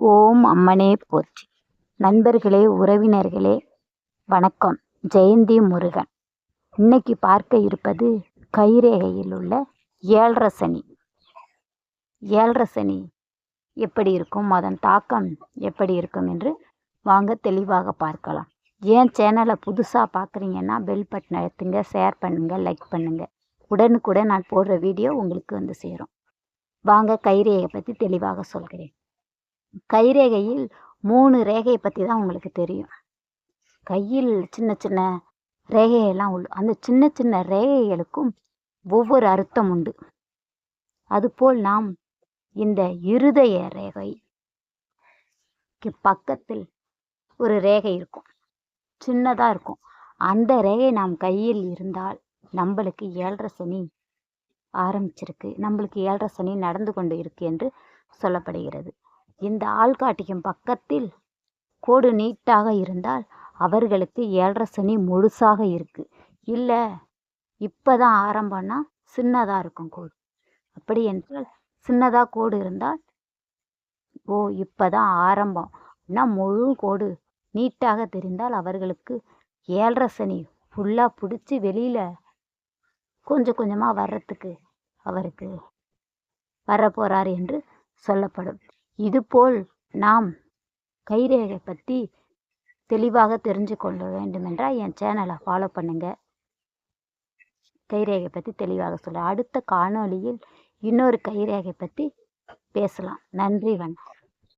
ஓம் அம்மனே போற்றி. நண்பர்களே, உறவினர்களே, வணக்கம். ஜெயந்தி முருகன். இன்னைக்கு பார்க்க இருப்பது கைரேகையில் உள்ள ஏழரை சனி. ஏழரை சனி எப்படி இருக்கும், அதன் தாக்கம் எப்படி இருக்கும் என்று வாங்க தெளிவாக பார்க்கலாம். ஏன் சேனலை புதுசாக பார்க்குறீங்கன்னா பெல் பட்டன் அழுத்துங்க, ஷேர் பண்ணுங்கள், லைக் பண்ணுங்கள். உடனுக்குடன் நான் போடுற வீடியோ உங்களுக்கு வந்து சேரும். வாங்க கைரேகை பற்றி தெளிவாக சொல்கிறேன். கைரேகையில் 3 ரேகையை பற்றி தான் உங்களுக்கு தெரியும். கையில் சின்ன சின்ன ரேகையெல்லாம் உண்டு. அந்த சின்ன சின்ன ரேகைகளுக்கும் ஒவ்வொரு அர்த்தம் உண்டு. அதுபோல் நாம் இந்த இருதய ரேகைக்கு பக்கத்தில் ஒரு ரேகை இருக்கும், சின்னதாக இருக்கும். அந்த ரேகை நாம் கையில் இருந்தால் நம்மளுக்கு ஏழரை சனி ஆரம்பிச்சிருக்கு, நம்மளுக்கு ஏழரை சனி நடந்து கொண்டு இருக்கு என்று சொல்லப்படுகிறது. இந்த ஆள்காட்டிக்கும் பக்கத்தில் கோடு நீட்டாக இருந்தால் அவர்களுக்கு ஏழரை சனி முழுசாக இருக்கு. இல்லை இப்போ தான் ஆரம்பம்னா சின்னதாக இருக்கும் கோடு. அப்படி என்றால் சின்னதாக கோடு இருந்தால் இப்போ தான் ஆரம்பம்னா முழு கோடு நீட்டாக தெரிந்தால் அவர்களுக்கு ஏழரை சனி ஃபுல்லாக பிடிச்சி வெளியில் கொஞ்சம் கொஞ்சமாக வர்றதுக்கு அவருக்கு வரப்போகிறார் என்று சொல்லப்படும். இதுபோல் நாம் கைரேகை பற்றி தெளிவாக தெரிஞ்சு கொள்ள வேண்டுமென்றால் என் சேனலை ஃபாலோ பண்ணுங்கள். கைரேகை பற்றி தெளிவாக சொல்ல அடுத்த காணொளியில் இன்னொரு கைரேகை பற்றி பேசலாம். நன்றி, வணக்கம்.